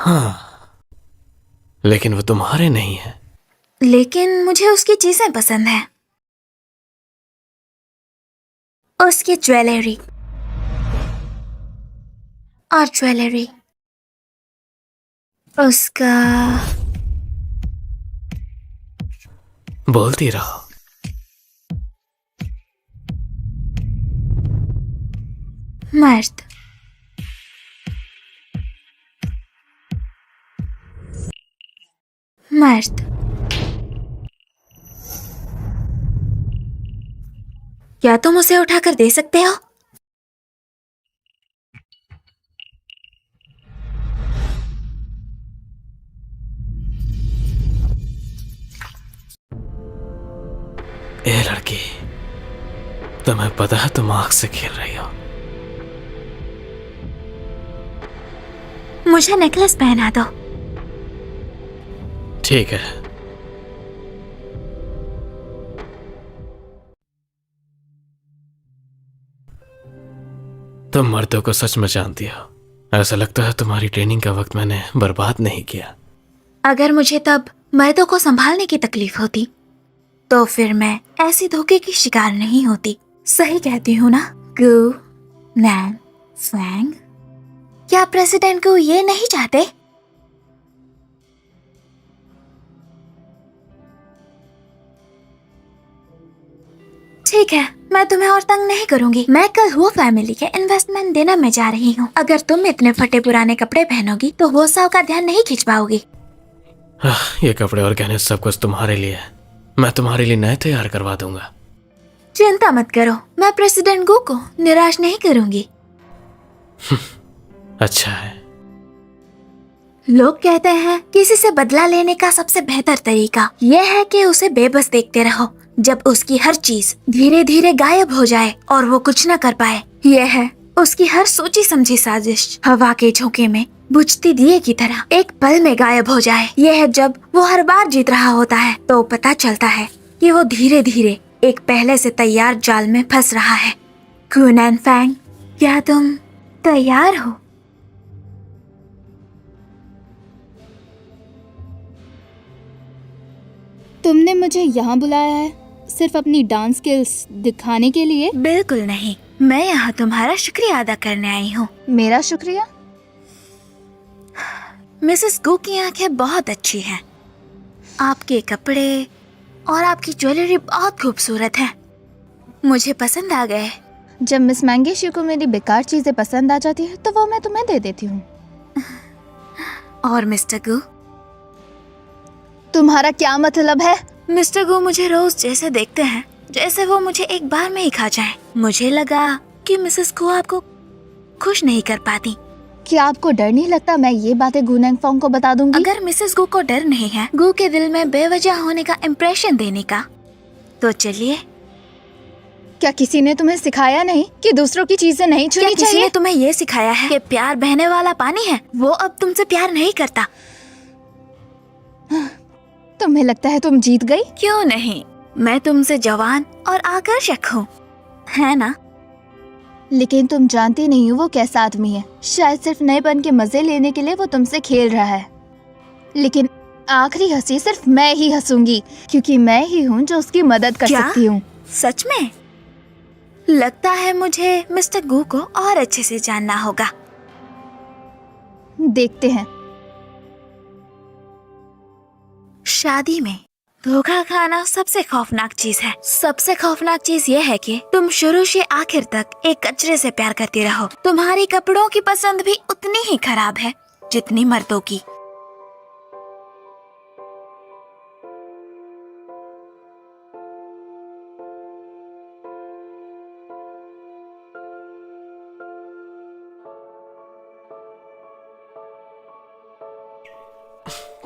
हाँ, लेकिन वो तुम्हारे नहीं है। लेकिन मुझे उसकी चीजें पसंद है, उसकी ज्वेलरी और ज्वेलरी, उसका। बोलती रहो। मर्द। मर्द। क्या तुम उसे उठाकर दे सकते हो? ए लड़की, तुम्हें पता है तुम आग से खेल रही हो। मुझे नेकलेस पहना दो। ठीक है। तुम मर्दों को सच में जानती हो। ऐसा लगता है तुम्हारी ट्रेनिंग का वक्त मैंने बर्बाद नहीं किया। अगर मुझे तब मर्दों को संभालने की तकलीफ होती तो फिर मैं ऐसी धोखे की शिकार नहीं होती। सही कहती हूँ ना गू नैन फैंग? क्या प्रेसिडेंट को ये नहीं चाहते? ठीक है, मैं तुम्हें और तंग नहीं करूंगी। मैं कल वो फैमिली के इन्वेस्टमेंट डिनर में जा रही हूँ। अगर तुम इतने फटे पुराने कपड़े पहनोगी तो वो साव का ध्यान नहीं खींच पाओगी। ये कपड़े और गहने सब कुछ तुम्हारे लिए है। मैं तुम्हारे लिए नए तैयार करवा दूंगा। चिंता मत करो, मैं प्रेसिडेंट गू को निराश नहीं करूंगी। अच्छा है। लोग कहते हैं किसी से बदला लेने का सबसे बेहतर तरीका यह है कि उसे बेबस देखते रहो जब उसकी हर चीज धीरे धीरे गायब हो जाए और वो कुछ न कर पाए। यह है उसकी हर सोची समझी साजिश हवा के झोंके में बुझती दिए की तरह एक पल में गायब हो जाए। यह है जब वो हर बार जीत रहा होता है तो पता चलता है कि वो धीरे धीरे एक पहले से तैयार जाल में फंस रहा है। गू नैन फैंग, क्या तुम तैयार हो? तुमने मुझे यहाँ बुलाया है सिर्फ अपनी डांस स्किल्स दिखाने के लिए? बिल्कुल नहीं, मैं यहाँ तुम्हारा शुक्रिया अदा करने आई हूँ। मेरा शुक्रिया? मिसेस गू की आंखें बहुत अच्छी हैं। आपके कपड़े और आपकी ज्वेलरी बहुत खूबसूरत है, मुझे पसंद आ गए। जब मिस मैंगेशी को मेरी बेकार चीजें पसंद आ जाती है तो वो मैं तुम्हें दे देती हूँ। और मिस्टर गू? तुम्हारा क्या मतलब है? मिस्टर गू मुझे रोज जैसे देखते हैं जैसे वो मुझे एक बार में ही खा जाए। मुझे लगा कि मिसेस गू आपको खुश नहीं कर पाती। क्या आपको डर नहीं लगता मैं ये बातें गू नैन फैंग को बता दूंगी? अगर मिसेस गू को डर नहीं है गू के दिल में बेवजह होने का इम्प्रेशन देने का, तो चलिए। क्या किसी ने तुम्हें सिखाया नहीं कि दूसरों की चीजें नहीं छूनी किसी चाहिए? ने तुम्हें ये सिखाया है कि प्यार बहने वाला पानी है? वो अब तुमसे प्यार नहीं करता। तुम्हें लगता है तुम जीत गई? क्यों नहीं, मैं तुमसे जवान और आकर्षक हूँ, है ना? लेकिन तुम जानती नहीं हो वो कैसा आदमी है। शायद सिर्फ नएपन के मजे लेने के लिए वो तुमसे खेल रहा है, लेकिन आखिरी हंसी सिर्फ मैं ही हंसूंगी क्योंकि मैं ही हूँ जो उसकी मदद कर क्या? सकती हूँ। सच में? लगता है मुझे मिस्टर गू को और अच्छे से जानना होगा। देखते हैं। शादी में धोखा खाना सबसे खौफनाक चीज है। सबसे खौफनाक चीज ये है कि तुम शुरू से आखिर तक एक कचरे से प्यार करती रहो। तुम्हारी कपड़ों की पसंद भी उतनी ही खराब है जितनी मर्दों की।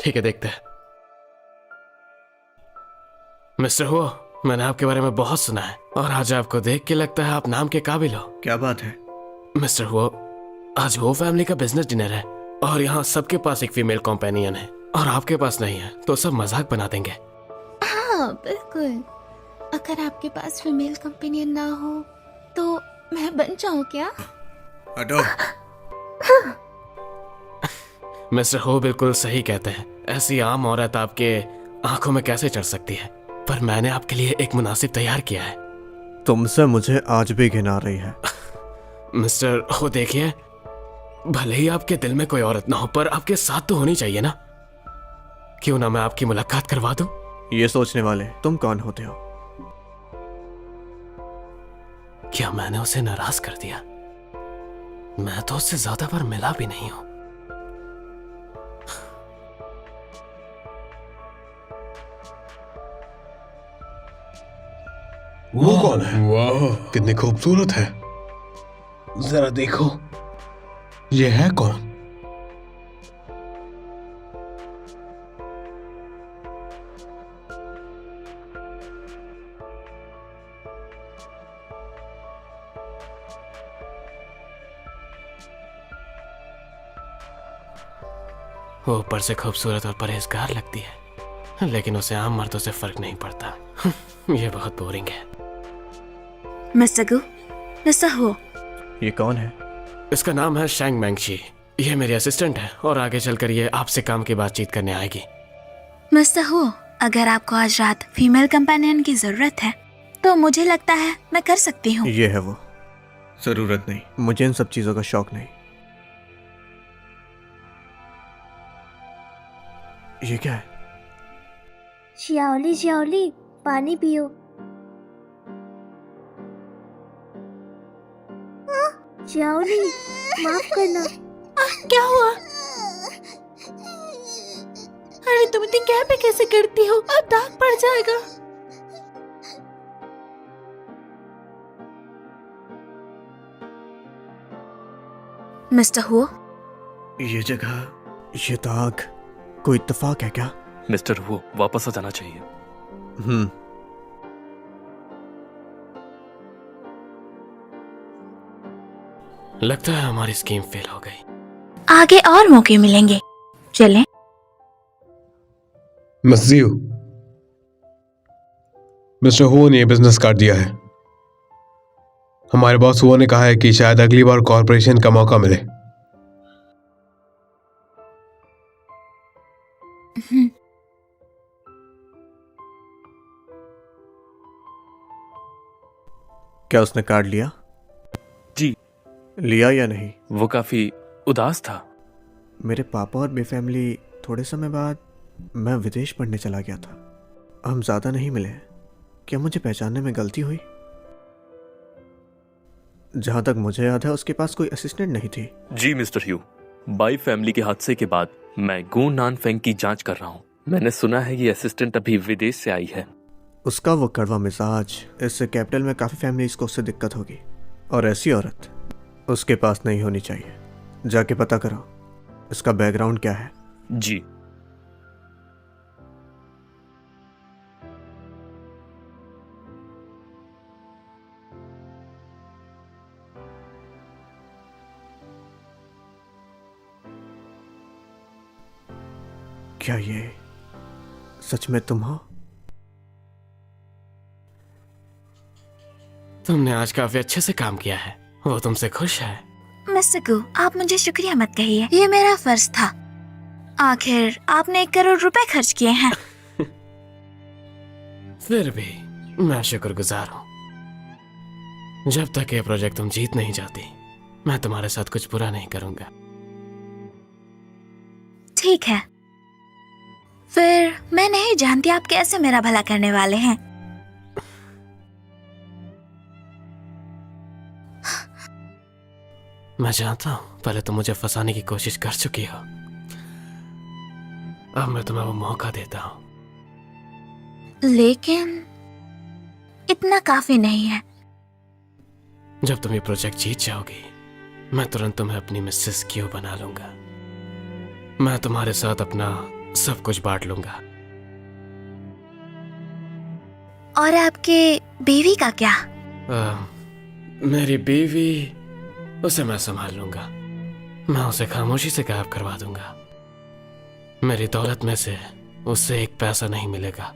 ठीक है, देखते हैं। मिस्टर हुओ, मैंने आपके बारे में बहुत सुना है और आज आपको देख के लगता है आप नाम के काबिल हो। क्या बात है? मिस्टर हुओ, आज वो फैमिली का बिजनेस डिनर है और यहाँ सबके पास एक फीमेल कॉम्पेनियन है और आपके पास नहीं है, तो सब मजाक बना देंगे। हाँ बिल्कुल, अगर आपके पास फीमेल कंपेनियन ना हो तो मैं बन जाऊं क्या? हटो। मिस्टर हो बिल्कुल सही कहते हैं। ऐसी आम औरत आपके आंखों में कैसे चढ़ सकती है? पर मैंने आपके लिए एक मुनासिब तैयार किया है। तुमसे मुझे आज भी घिन आ रही है। मिस्टर हो देखिए, भले ही आपके दिल में कोई औरत ना हो, पर आपके साथ तो होनी चाहिए ना। क्यों ना मैं आपकी मुलाकात करवा दूं? ये सोचने वाले तुम कौन होते हो? क्या मैंने उसे नाराज कर दिया? मैं तो उससे ज्यादा बार मिला भी नहीं हूं। वो कौन है? वाह, कितनी खूबसूरत है। जरा देखो, ये है कौन? वो ऊपर से खूबसूरत और परहेजगार लगती है, लेकिन उसे आम मर्दों से फर्क नहीं पड़ता। ये बहुत बोरिंग है। मिस्टर गु, मिस्टर हो, ये कौन है? इसका नाम है शैंग मैंगशी। ये मेरी असिस्टेंट है और आगे चलकर ये आपसे काम की बातचीत करने आएगी। मिस्टर हो, अगर आपको आज रात फीमेल कंपेनियन की जरूरत है तो मुझे लगता है मैं कर सकती हूँ। ये है वो। जरूरत नहीं, मुझे इन सब चीजों का शौक नहीं। ये क्या है? श्याओली श्याओली, पानी पियो। श्याओली, माफ करना। क्या हुआ? अरे तुम इतनी क्या पे कैसे करती हो? अब दाग पड़ जाएगा। मिस्टर हो, ये जगह, ये दाग, कोई इत्तेफाक है क्या? मिस्टर वो वापस आ जाना चाहिए। लगता है हमारी स्कीम फेल हो गई। आगे और मौके मिलेंगे, चलें। मिस्टर हो ने बिजनेस कार्ड दिया है। हमारे बॉस हुआ ने कहा है कि शायद अगली बार कॉर्पोरेशन का मौका मिले। क्या उसने कार्ड लिया? जी। लिया या नहीं? वो काफी उदास था। मेरे पापा और मेरी फैमिली थोड़े समय बाद मैं विदेश पढ़ने चला गया था। हम ज्यादा नहीं मिले। क्या मुझे पहचानने में गलती हुई? जहां तक मुझे याद है उसके पास कोई असिस्टेंट नहीं थी। जी मिस्टर ह्यू, बाई फैमिली के हादसे के बाद मैं गो नान फेंग की जांच कर रहा हूँ। मैंने सुना है ये असिस्टेंट अभी विदेश से आई है। उसका वो कड़वा मिजाज, इससे कैपिटल में काफी फैमिलीज को उससे दिक्कत होगी, और ऐसी औरत उसके पास नहीं होनी चाहिए। जाके पता करो इसका बैकग्राउंड क्या है। जी। क्या ये सच में तुम हो? तुमने आज काफी अच्छे से काम किया है। वो तुमसे खुश है। मिस्टर गु, आप मुझे शुक्रिया मत कहिए, ये मेरा फर्ज था। आखिर आपने 1 करोड़ रुपए खर्च किए हैं। फिर भी मैं शुक्रगुजार हूं। जब तक ये प्रोजेक्ट तुम जीत नहीं जाती, मैं तुम्हारे साथ कुछ बुरा नहीं करूंगा। ठीक है, फिर मैं नहीं जानती आप कैसे मेरा भला करने वाले हैं। मैं जानता हूं, पहले तुम मुझे फंसाने की कोशिश कर चुकी हो। अब मैं तुम्हें वो मौका देता हूं। लेकिन इतना काफी नहीं है। जब तुम ये प्रोजेक्ट जीत जाओगी, मैं तुरंत तुम्हें अपनी मिसेस क्यू बना लूंगा। मैं तुम्हारे साथ अपना सब कुछ बांट लूंगा। और आपके बीवी का क्या? मेरी बीवी, उसे मैं संभाल लूंगा। मैं उसे खामोशी से गायब करवा दूंगा। मेरी दौलत में से उससे 1 पैसा नहीं मिलेगा।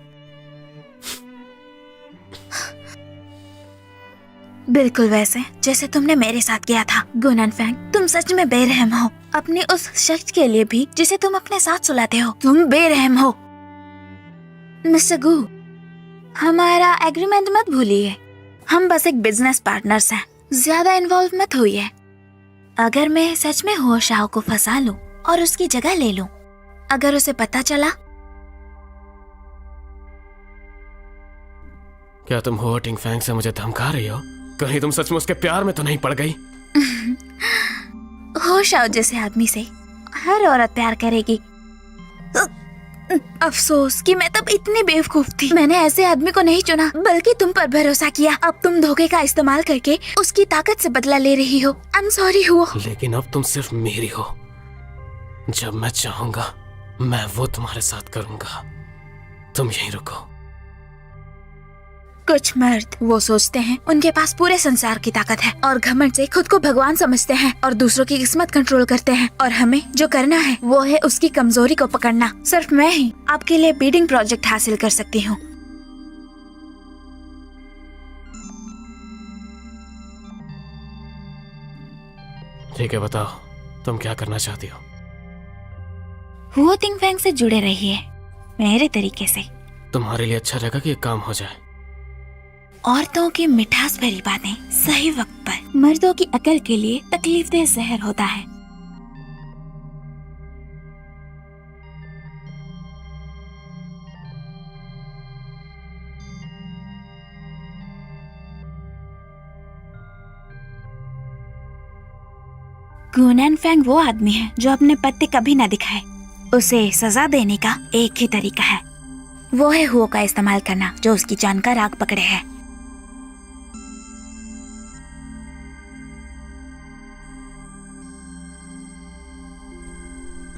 बिल्कुल वैसे जैसे तुमने मेरे साथ किया था। गुनन फैंग, तुम सच में बेरहम हो। अपने उस शख्स के लिए भी जिसे तुम अपने साथ सुलाते हो। तुम बेरहम हो। मिस्टर गू, हमारा एग्रीमेंट मत भूलिए। हम बस एक बिजनेस पार्टनर्स हैं, ज्यादा इन्वॉल्व मत होइए। अगर मैं सच में हो शाओ को फंसा लूं और उसकी जगह ले लूं, अगर उसे पता चला। क्या तुम हो टिंग फैंग से मुझे धमका रही हो? कहीं तुम सच में उसके प्यार में तो नहीं पड़ गई? हो शाओ जैसे आदमी से हर औरत प्यार करेगी। अफसोस कि मैं तब इतनी बेवकूफ थी। मैंने ऐसे आदमी को नहीं चुना, बल्कि तुम पर भरोसा किया। अब तुम धोखे का इस्तेमाल करके उसकी ताकत से बदला ले रही हो। आई एम सॉरी हुआ। लेकिन अब तुम सिर्फ मेरी हो। जब मैं चाहूंगा मैं वो तुम्हारे साथ करूंगा। तुम यहीं रुको। कुछ मर्द वो सोचते हैं उनके पास पूरे संसार की ताकत है और घमंड से खुद को भगवान समझते हैं और दूसरों की किस्मत कंट्रोल करते हैं। और हमें जो करना है वो है उसकी कमजोरी को पकड़ना। सिर्फ मैं ही आपके लिए बीडिंग प्रोजेक्ट हासिल कर सकती हूँ। ठीक है, बताओ तुम क्या करना चाहती हो? वो टिंग फैंग से जुड़े रहिए मेरे तरीके से। तुम्हारे लिए अच्छा रहेगा कि एक काम हो जाए। औरतों की मिठास भरी बातें सही वक्त पर मर्दों की अकल के लिए तकलीफदेह जहर होता है। गुनान फैंग वो आदमी है जो अपने पत्ते कभी न दिखाए। उसे सजा देने का एक ही तरीका है, वो है हुओ का इस्तेमाल करना जो उसकी जान का राग पकड़े है।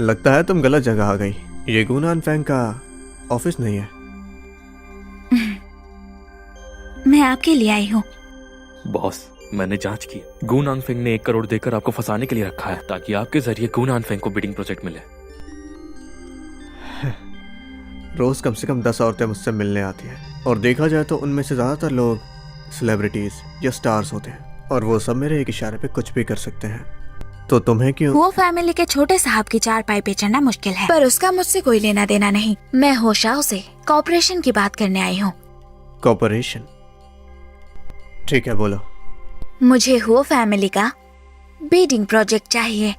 लगता है तुम गलत जगह आ गई। ये गुनान फैंग का ऑफिस नहीं है। मैं आपके लिए आई हूँ। बॉस, मैंने जांच की। गू नानफेंग ने 1 करोड़ देकर आपको फंसाने के लिए रखा है ताकि आपके जरिए गू नानफेंग को बिडिंग प्रोजेक्ट मिले। रोज कम से कम 10 औरतें मुझसे मिलने आती हैं और देखा जाए तो उनमें से ज्यादातर लोग सेलिब्रिटीज या स्टार्स होते हैं और वो सब मेरे एक इशारे पे कुछ भी कर सकते हैं। तो तुम्हें क्यों? वो फैमिली के छोटे साहब की 4 पाई पे चढ़ना मुश्किल है, पर उसका मुझसे कोई लेना देना नहीं। मैं होशाओ से कॉपरेशन की बात करने आई हूँ। कॉपरेशन? ठीक है, बोलो। मुझे हो फैमिली का बीडिंग प्रोजेक्ट चाहिए।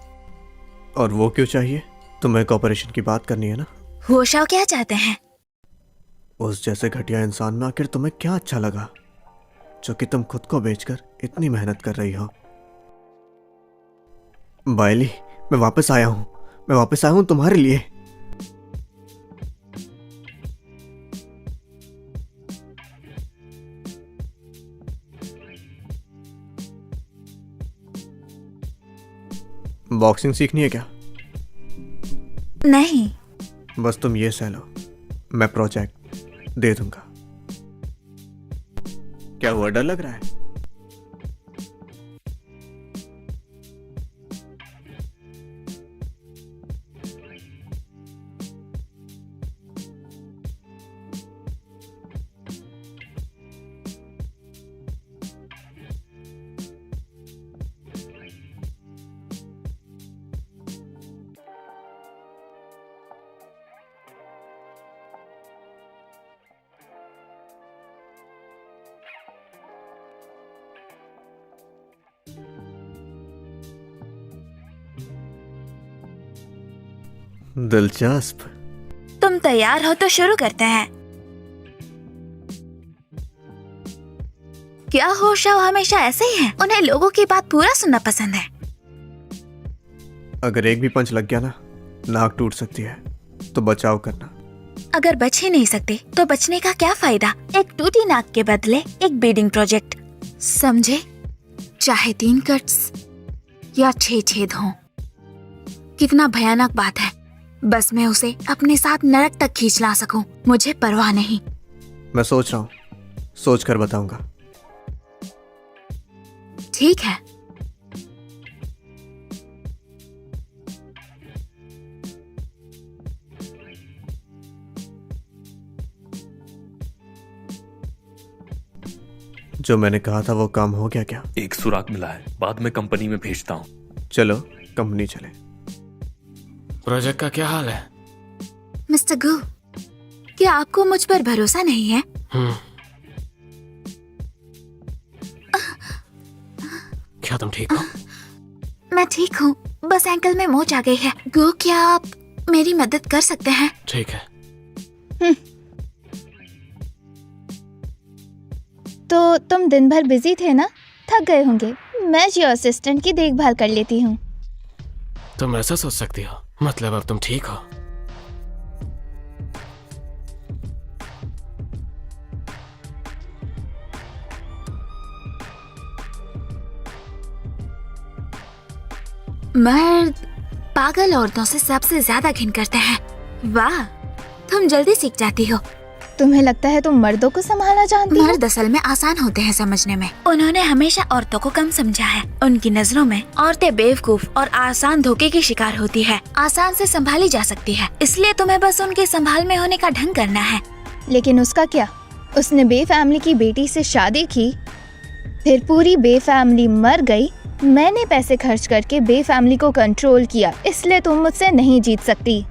और वो क्यों चाहिए? तुम्हें कॉपरेशन की बात करनी है ना? होशाओ क्या चाहते हैं? उस जैसे घटिया इंसान में आखिर तुम्हें क्या अच्छा लगा जो कि तुम खुद को बेचकर इतनी मेहनत कर रही हो? बायली, मैं वापस आया हूँ तुम्हारे लिए। बॉक्सिंग सीखनी है क्या? नहीं। बस तुम ये सह लो, मैं प्रोजेक्ट दे दूंगा। क्या हुआ, डर लग रहा है? दिलचस्प। तुम तैयार हो तो शुरू करते हैं। क्या होशाओ हमेशा ऐसे ही हैं? उन्हें लोगों की बात पूरा सुनना पसंद है। अगर एक भी पंच लग गया ना, नाक टूट सकती है, तो बचाव करना। अगर बच ही नहीं सकते तो बचने का क्या फायदा? एक टूटी नाक के बदले एक बीडिंग प्रोजेक्ट, समझे? चाहे 3 कट्स या 6 छेद हों। कितना भयानक बात है। बस मैं उसे अपने साथ नरक तक खींच ला सकूं, मुझे परवाह नहीं। मैं सोच रहा हूँ, सोच कर बताऊंगा। ठीक है। जो मैंने कहा था वो काम हो गया क्या? एक सुराग मिला है, बाद में कंपनी में भेजता हूँ। चलो कंपनी चले। प्रोजेक्ट का क्या हाल है? मिस्टर गू, क्या आपको मुझ पर भरोसा नहीं है? क्या तुम ठीक हो? मैं ठीक हूँ, बस एंकल में मोच आ गई है। गो, क्या आप मेरी मदद कर सकते हैं? ठीक है। तो तुम दिन भर बिजी थे ना, थक गए होंगे। मैं जियो असिस्टेंट की देखभाल कर लेती हूँ। तुम ऐसा सोच सकती हो? मतलब अब तुम ठीक हो? मर्द पागल औरतों से सबसे ज्यादा घिन करते हैं। वाह, तुम जल्दी सीख जाती हो। तुम्हें लगता है तुम मर्दों को संभालना जानती हो? मर्द असल में आसान होते हैं समझने में। उन्होंने हमेशा औरतों को कम समझा है। उनकी नजरों में औरतें बेवकूफ और आसान धोखे की शिकार होती है। आसान से संभाली जा सकती है, इसलिए तुम्हें बस उनके संभाल में होने का ढंग करना है। लेकिन उसका क्या? उसने बे फैमिली की बेटी से शादी की, फिर पूरी बे फैमिली मर गई। मैंने पैसे खर्च करके बे फैमिली को कंट्रोल किया, इसलिए तुम मुझसे नहीं जीत सकती।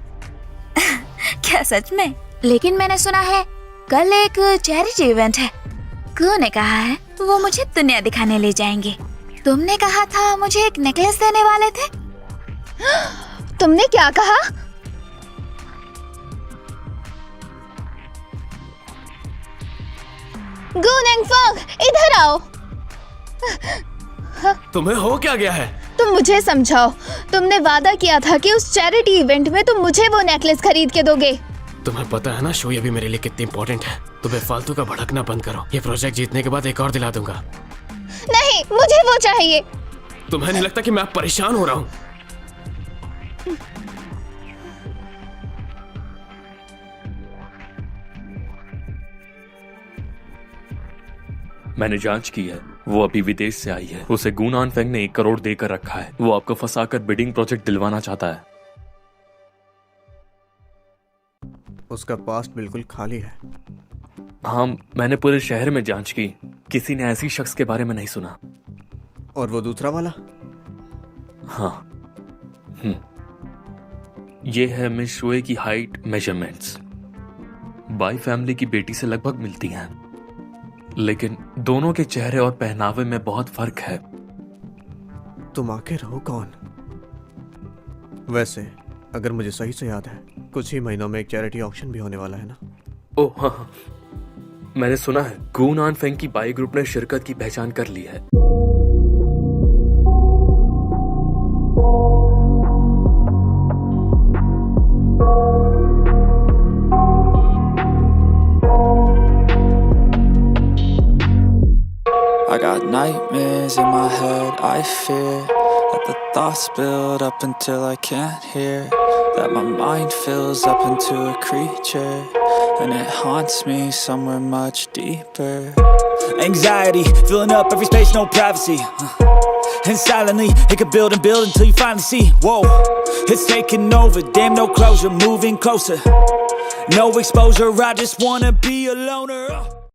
क्या सच में? लेकिन मैंने सुना है कल एक चैरिटी इवेंट है। गो ने कहा है वो मुझे दुनिया दिखाने ले जाएंगे। तुमने कहा था मुझे एक नेकलेस देने वाले थे। तुमने क्या कहा? गो नेंगफंग, इधर आओ। तुम्हें हो क्या गया है? तुम मुझे समझाओ। तुमने वादा किया था कि उस चैरिटी इवेंट में तुम मुझे वो नेकलेस खरीद के दोगे। तुम्हें पता है ना शो ये भी मेरे लिए कितनी इम्पोर्टेंट है। तो बेफालतू का भड़कना बंद करो। ये प्रोजेक्ट जीतने के बाद एक और दिला दूंगा। नहीं, मुझे वो चाहिए। तुम्हें नहीं लगता कि मैं अब परेशान हो रहा हूँ? मैंने जांच की है, वो अभी विदेश से आई है। उसे गू नानफेंग ने 1 करोड़ देकर रखा है। वो आपको फंसाकर बिडिंग प्रोजेक्ट दिलवाना चाहता है। उसका पास्ट बिल्कुल खाली है। हाँ, मैंने पूरे शहर में जांच की, किसी ने ऐसी शख्स के बारे में नहीं सुना। और वो दूसरा वाला? हाँ। ये है मिस शुए की हाइट मेजरमेंट्स। बाई फैमिली की बेटी से लगभग मिलती हैं, लेकिन दोनों के चेहरे और पहनावे में बहुत फर्क है। तुम आखिर हो कौन? वैसे अगर मुझे सही से याद है, कुछ ही महीनों में एक चैरिटी ऑक्शन भी होने वाला है ना? ओह हाँ, मैंने सुना है गू नानफेंग की बाई ग्रुप ने शिरकत की पहचान कर ली है। I got nightmares in my head, I fear that the thoughts build up until I can't hear, that my mind fills up into a creature, and it haunts me somewhere much deeper. Anxiety, filling up every space, no privacy, and silently, it could build and build until you finally see, whoa, it's taking over, damn no closure, moving closer, no exposure, I just wanna be a loner.